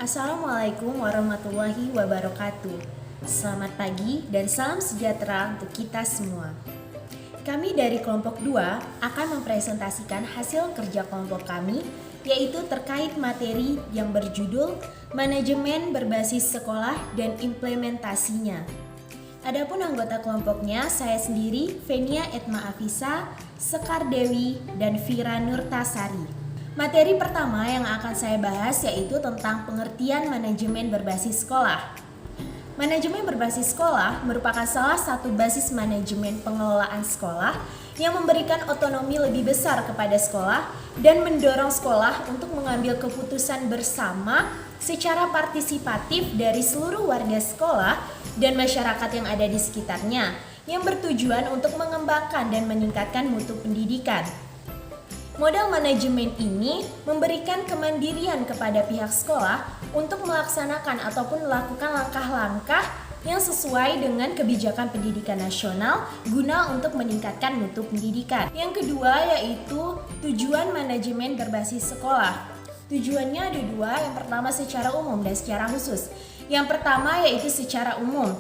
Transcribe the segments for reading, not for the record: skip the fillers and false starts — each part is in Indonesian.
Assalamualaikum warahmatullahi wabarakatuh. Selamat pagi dan salam sejahtera untuk kita semua. Kami dari kelompok 2 akan mempresentasikan hasil kerja kelompok kami, yaitu terkait materi yang berjudul Manajemen Berbasis Sekolah dan Implementasinya. Adapun anggota kelompoknya, saya sendiri, Venia Etma Afisa, Sekar Dewi, dan Vira Nurtasari. Materi pertama yang akan saya bahas yaitu tentang pengertian manajemen berbasis sekolah. Manajemen berbasis sekolah merupakan salah satu basis manajemen pengelolaan sekolah yang memberikan otonomi lebih besar kepada sekolah dan mendorong sekolah untuk mengambil keputusan bersama secara partisipatif dari seluruh warga sekolah dan masyarakat yang ada di sekitarnya, yang bertujuan untuk mengembangkan dan meningkatkan mutu pendidikan. Model manajemen ini memberikan kemandirian kepada pihak sekolah untuk melaksanakan ataupun melakukan langkah-langkah yang sesuai dengan kebijakan pendidikan nasional guna untuk meningkatkan mutu pendidikan. Yang kedua yaitu tujuan manajemen berbasis sekolah. Tujuannya ada dua, yang pertama secara umum dan secara khusus. Yang pertama yaitu secara umum.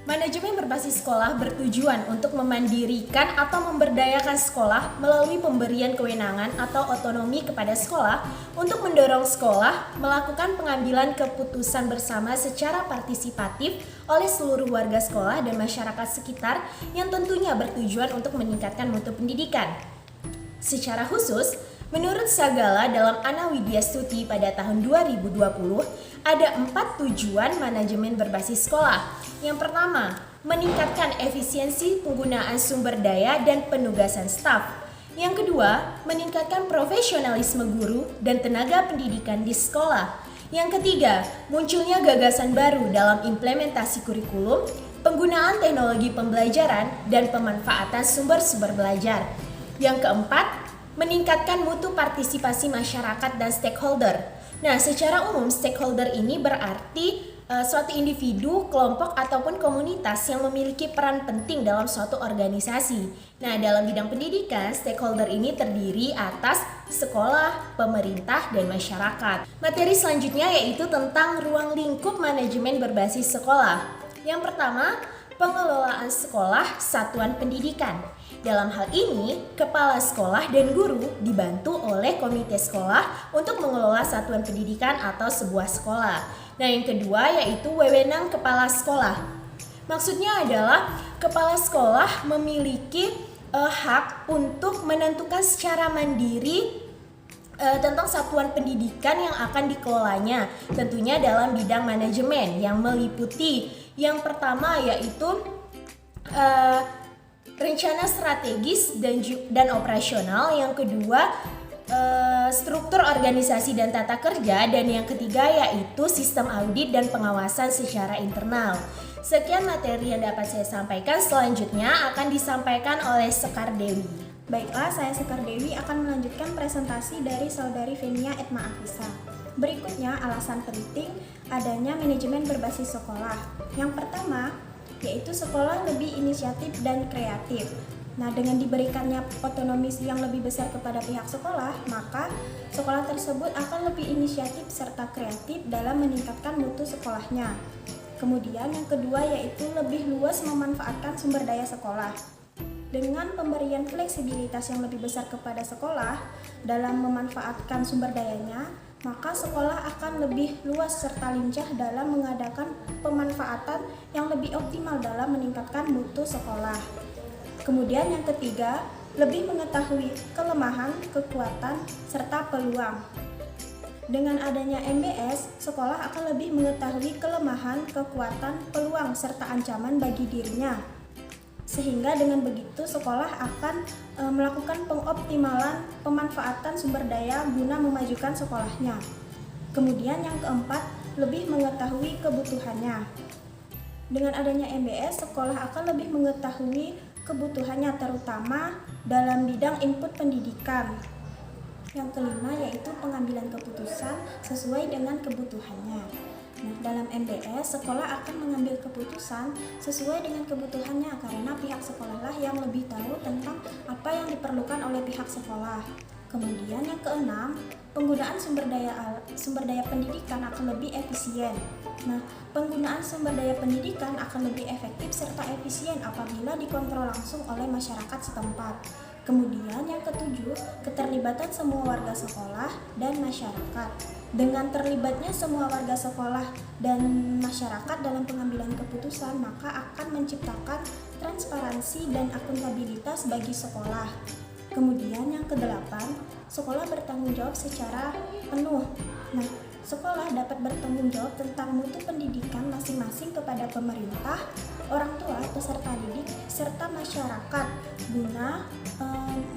Manajemen berbasis sekolah bertujuan untuk memandirikan atau memberdayakan sekolah melalui pemberian kewenangan atau otonomi kepada sekolah untuk mendorong sekolah melakukan pengambilan keputusan bersama secara partisipatif oleh seluruh warga sekolah dan masyarakat sekitar yang tentunya bertujuan untuk meningkatkan mutu pendidikan. Secara khusus, menurut Sagala dalam Ana Widya Stuti pada tahun 2020, ada 4 tujuan manajemen berbasis sekolah. Yang pertama, meningkatkan efisiensi penggunaan sumber daya dan penugasan staf. Yang kedua, meningkatkan profesionalisme guru dan tenaga pendidikan di sekolah. Yang ketiga, munculnya gagasan baru dalam implementasi kurikulum, penggunaan teknologi pembelajaran, dan pemanfaatan sumber-sumber belajar. Yang keempat, meningkatkan mutu partisipasi masyarakat dan stakeholder. Nah, secara umum stakeholder ini berarti suatu individu, kelompok, ataupun komunitas yang memiliki peran penting dalam suatu organisasi. Nah, dalam bidang pendidikan, stakeholder ini terdiri atas sekolah, pemerintah, dan masyarakat. Materi selanjutnya yaitu tentang ruang lingkup manajemen berbasis sekolah. Yang pertama, pengelolaan sekolah satuan pendidikan. Dalam hal ini, kepala sekolah dan guru dibantu oleh komite sekolah untuk mengelola satuan pendidikan atau sebuah sekolah. Nah, yang kedua yaitu wewenang kepala sekolah. Maksudnya adalah kepala sekolah memiliki hak untuk menentukan secara mandiri tentang satuan pendidikan yang akan dikelolanya, tentunya dalam bidang manajemen yang meliputi yang pertama yaitu rencana strategis dan operasional, yang kedua struktur organisasi dan tata kerja, dan yang ketiga yaitu sistem audit dan pengawasan secara internal. Sekian materi yang dapat saya sampaikan, selanjutnya akan disampaikan oleh Sekar Dewi. Baiklah, saya Sekar Dewi akan melanjutkan presentasi dari saudari Venia Etma Afisa. Berikutnya alasan penting adanya manajemen berbasis sekolah. Yang pertama, yaitu sekolah lebih inisiatif dan kreatif. Nah, dengan diberikannya otonomi yang lebih besar kepada pihak sekolah, maka sekolah tersebut akan lebih inisiatif serta kreatif dalam meningkatkan mutu sekolahnya. Kemudian yang kedua yaitu lebih luas memanfaatkan sumber daya sekolah. Dengan pemberian fleksibilitas yang lebih besar kepada sekolah dalam memanfaatkan sumber dayanya, maka sekolah akan lebih luas serta lincah dalam mengadakan pemanfaatan yang lebih optimal dalam meningkatkan mutu sekolah. Kemudian yang ketiga, lebih mengetahui kelemahan, kekuatan, serta peluang. Dengan adanya MBS, sekolah akan lebih mengetahui kelemahan, kekuatan, peluang, serta ancaman bagi dirinya. Sehingga dengan begitu sekolah akan melakukan pengoptimalan pemanfaatan sumber daya guna memajukan sekolahnya. Kemudian yang keempat, lebih mengetahui kebutuhannya. Dengan adanya MBS, sekolah akan lebih mengetahui kebutuhannya terutama dalam bidang input pendidikan. Yang kelima yaitu pengambilan keputusan sesuai dengan kebutuhannya. Nah, dalam MBS, sekolah akan mengambil keputusan sesuai dengan kebutuhannya karena pihak sekolahlah yang lebih tahu tentang apa yang diperlukan oleh pihak sekolah. Kemudian yang keenam, penggunaan sumber daya pendidikan akan lebih efisien. Nah, penggunaan sumber daya pendidikan akan lebih efektif serta efisien apabila dikontrol langsung oleh masyarakat setempat. Kemudian yang ketujuh, keterlibatan semua warga sekolah dan masyarakat. Dengan terlibatnya semua warga sekolah dan masyarakat dalam pengambilan keputusan, maka akan menciptakan transparansi dan akuntabilitas bagi sekolah. Kemudian yang kedelapan, sekolah bertanggung jawab secara penuh. Nah, sekolah dapat bertanggung jawab tentang mutu pendidikan masing-masing kepada pemerintah, orang tua, peserta didik, serta masyarakat guna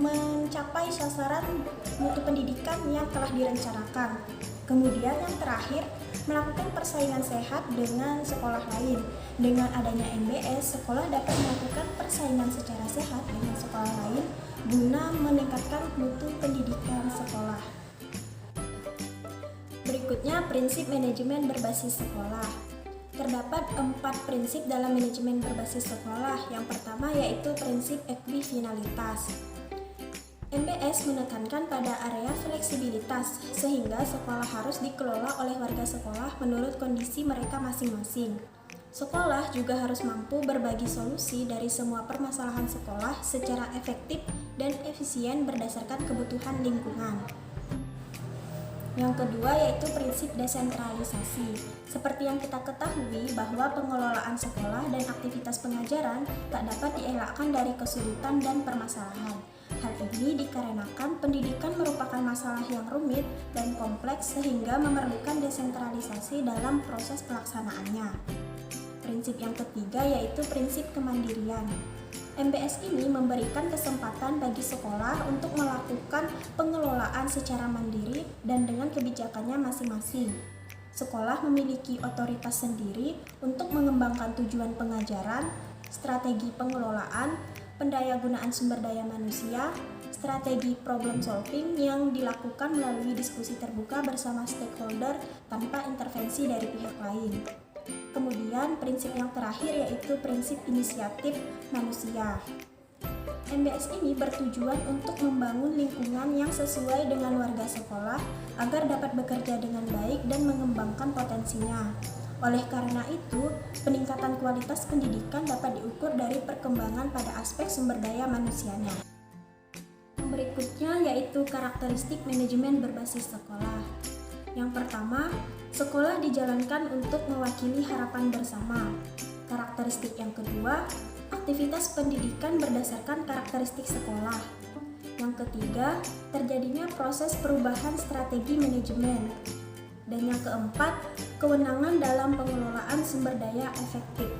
mencapai sasaran mutu pendidikan yang telah direncanakan. Kemudian yang terakhir, melakukan persaingan sehat dengan sekolah lain. Dengan adanya MBS, sekolah dapat melakukan persaingan secara sehat dengan sekolah lain guna meningkatkan mutu pendidikan sekolah. Berikutnya, prinsip manajemen berbasis sekolah. Terdapat 4 prinsip dalam manajemen berbasis sekolah. Yang pertama yaitu prinsip ekuifinalitas. MBS menekankan pada area fleksibilitas, sehingga sekolah harus dikelola oleh warga sekolah menurut kondisi mereka masing-masing. Sekolah juga harus mampu berbagi solusi dari semua permasalahan sekolah secara efektif dan efisien berdasarkan kebutuhan lingkungan. Yang kedua yaitu prinsip desentralisasi. Seperti yang kita ketahui bahwa pengelolaan sekolah dan aktivitas pengajaran tak dapat dielakkan dari kesulitan dan permasalahan. Hal ini dikarenakan pendidikan merupakan masalah yang rumit dan kompleks sehingga memerlukan desentralisasi dalam proses pelaksanaannya. Prinsip yang ketiga yaitu prinsip kemandirian. MBS ini memberikan kesempatan bagi sekolah untuk melakukan pengelolaan secara mandiri dan dengan kebijakannya masing-masing. Sekolah memiliki otoritas sendiri untuk mengembangkan tujuan pengajaran, strategi pengelolaan, pendayagunaan sumber daya manusia, strategi problem solving yang dilakukan melalui diskusi terbuka bersama stakeholder tanpa intervensi dari pihak lain. Kemudian prinsip yang terakhir yaitu prinsip inisiatif manusia. MBS ini bertujuan untuk membangun lingkungan yang sesuai dengan warga sekolah agar dapat bekerja dengan baik dan mengembangkan potensinya. Oleh karena itu, peningkatan kualitas pendidikan dapat diukur dari perkembangan pada aspek sumber daya manusianya. Yang berikutnya yaitu karakteristik manajemen berbasis sekolah. Yang pertama, sekolah dijalankan untuk mewakili harapan bersama. Karakteristik yang kedua, aktivitas pendidikan berdasarkan karakteristik sekolah. Yang ketiga, terjadinya proses perubahan strategi manajemen. Dan yang keempat, kewenangan dalam pengelolaan sumber daya efektif.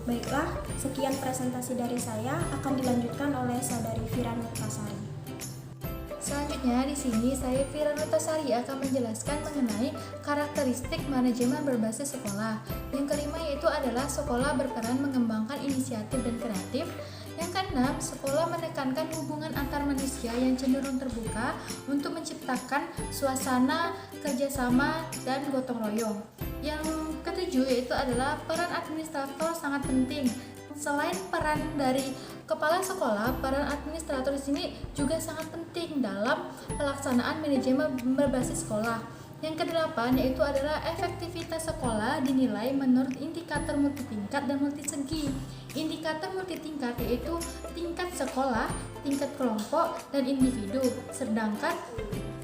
Baiklah, sekian presentasi dari saya, akan dilanjutkan oleh Saudari Fira Nurtasari. Selanjutnya di sini saya Fira Nurtasari akan menjelaskan mengenai karakteristik manajemen berbasis sekolah. Yang kelima yaitu adalah sekolah berperan mengembangkan inisiatif dan kreatif. Yang keenam, sekolah menekankan hubungan antar manusia yang cenderung terbuka untuk menciptakan suasana kerjasama dan gotong royong. Yang ketujuh yaitu adalah peran administrator sangat penting. Selain peran dari kepala sekolah, peran administrator di sini juga sangat penting dalam pelaksanaan manajemen berbasis sekolah. Yang kedelapan yaitu adalah efektivitas sekolah dinilai menurut indikator multitingkat dan multisegi. Indikator multitingkat yaitu tingkat sekolah, tingkat kelompok, dan individu. Sedangkan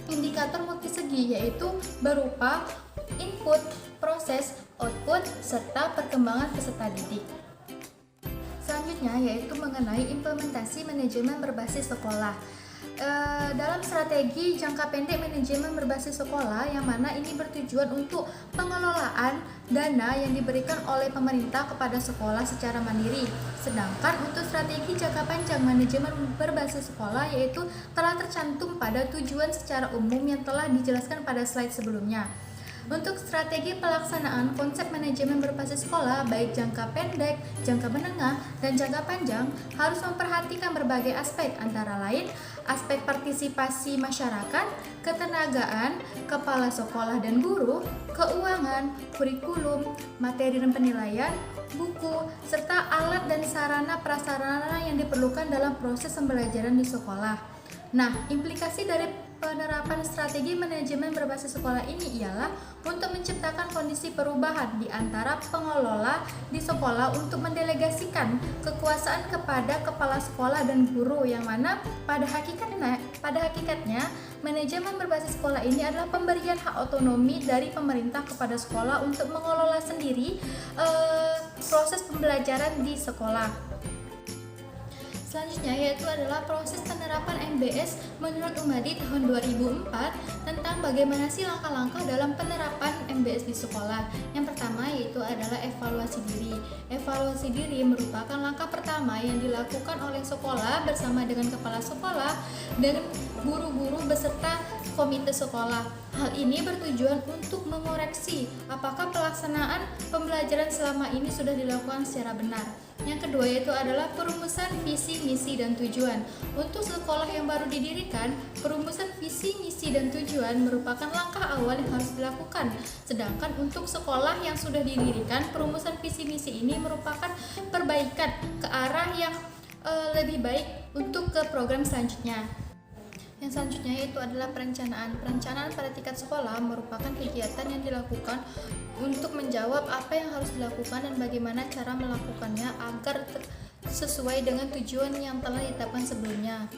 indikator multisegi yaitu berupa input, proses, output, serta perkembangan peserta didik. Selanjutnya yaitu mengenai implementasi manajemen berbasis sekolah. Dalam strategi jangka pendek manajemen berbasis sekolah yang mana ini bertujuan untuk pengelolaan dana yang diberikan oleh pemerintah kepada sekolah secara mandiri. Sedangkan untuk strategi jangka panjang manajemen berbasis sekolah yaitu telah tercantum pada tujuan secara umum yang telah dijelaskan pada slide sebelumnya. Untuk strategi pelaksanaan konsep manajemen berbasis sekolah baik jangka pendek, jangka menengah, dan jangka panjang harus memperhatikan berbagai aspek antara lain aspek partisipasi masyarakat, ketenagaan, kepala sekolah dan guru, keuangan, kurikulum, materi dan penilaian, buku, serta alat dan sarana prasarana yang diperlukan dalam proses pembelajaran di sekolah. Nah, implikasi dari penerapan strategi manajemen berbasis sekolah ini ialah untuk menciptakan kondisi perubahan di antara pengelola di sekolah untuk mendelegasikan kekuasaan kepada kepala sekolah dan guru, yang mana pada hakikatnya manajemen berbasis sekolah ini adalah pemberian hak otonomi dari pemerintah kepada sekolah untuk mengelola sendiri proses pembelajaran di sekolah. Selanjutnya yaitu adalah proses penerapan MBS menurut Umadi tahun 2004 tentang bagaimana sih langkah-langkah dalam penerapan MBS di sekolah. Yang pertama yaitu adalah evaluasi diri. Evaluasi diri merupakan langkah pertama yang dilakukan oleh sekolah bersama dengan kepala sekolah dan guru-guru beserta komite sekolah. Hal ini bertujuan untuk mengoreksi apakah pelaksanaan pembelajaran selama ini sudah dilakukan secara benar. Yang kedua yaitu adalah perumusan visi, misi, dan tujuan. Untuk sekolah yang baru didirikan, perumusan visi, misi, dan tujuan merupakan langkah awal yang harus dilakukan. Sedangkan untuk sekolah yang sudah didirikan, perumusan visi, misi ini merupakan perbaikan ke arah yang lebih baik untuk ke program selanjutnya. Yang selanjutnya yaitu adalah perencanaan. Perencanaan pada tingkat sekolah merupakan kegiatan yang dilakukan untuk menjawab apa yang harus dilakukan dan bagaimana cara melakukannya agar sesuai dengan tujuan yang telah ditetapkan sebelumnya.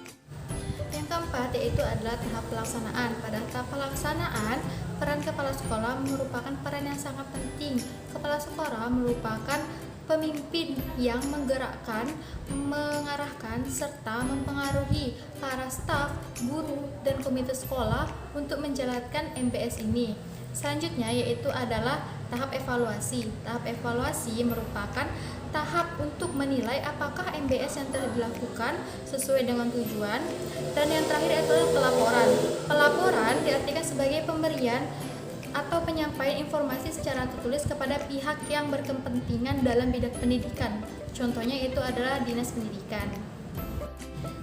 Yang keempat yaitu adalah tahap pelaksanaan. Pada tahap pelaksanaan, peran kepala sekolah merupakan peran yang sangat penting. Kepala sekolah merupakan pemimpin yang menggerakkan, mengarahkan, serta mempengaruhi para staf, guru, dan komite sekolah untuk menjalankan MBS ini. Selanjutnya yaitu adalah tahap evaluasi. Tahap evaluasi merupakan tahap untuk menilai apakah MBS yang telah dilakukan sesuai dengan tujuan. Dan yang terakhir adalah pelaporan. Pelaporan diartikan sebagai pemberian atau penyampaian informasi secara tertulis kepada pihak yang berkepentingan dalam bidang pendidikan. Contohnya itu adalah Dinas Pendidikan.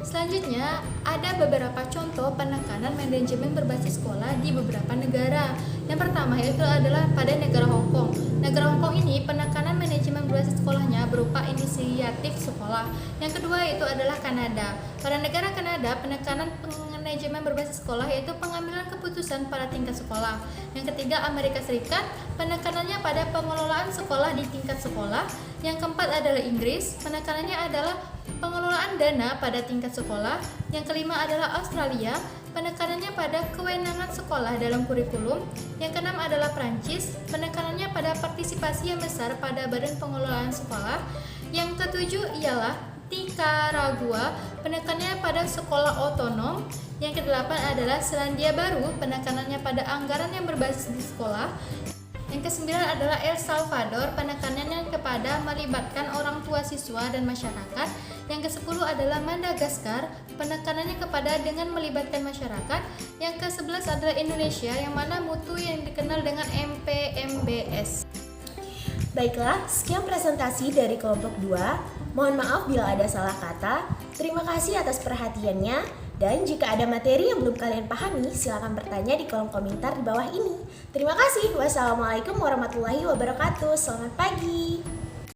Selanjutnya, ada beberapa contoh penekanan manajemen berbasis sekolah di beberapa negara. Yang pertama yaitu adalah pada negara Hong Kong. Negara Hong Kong ini penekanan manajemen berbasis sekolahnya berupa inisiatif sekolah. Yang kedua yaitu adalah Kanada. Pada negara Kanada, penekanan manajemen berbasis sekolah yaitu pengambilan keputusan pada tingkat sekolah. Yang ketiga Amerika Serikat, penekanannya pada pengelolaan sekolah di tingkat sekolah. Yang keempat adalah Inggris, penekanannya adalah pengelolaan dana pada tingkat sekolah. Yang kelima adalah Australia, penekanannya pada kewenangan sekolah dalam kurikulum. Yang keenam adalah Prancis, penekanannya pada partisipasi yang besar pada badan pengelolaan sekolah. Yang ketujuh ialah Nicaragua, penekanannya pada sekolah otonom. Yang kedelapan adalah Selandia Baru, penekanannya pada anggaran yang berbasis di sekolah. Yang kesembilan adalah El Salvador, penekanannya kepada melibatkan orang tua siswa dan masyarakat. Yang kesepuluh adalah Madagaskar, penekanannya kepada dengan melibatkan masyarakat. Yang ke-11 adalah Indonesia, yang mana mutu yang dikenal dengan MPMBS. Baiklah, sekian presentasi dari kelompok 2. Mohon maaf bila ada salah kata. Terima kasih atas perhatiannya. Dan jika ada materi yang belum kalian pahami, silakan bertanya di kolom komentar di bawah ini. Terima kasih. Wassalamualaikum warahmatullahi wabarakatuh. Selamat pagi.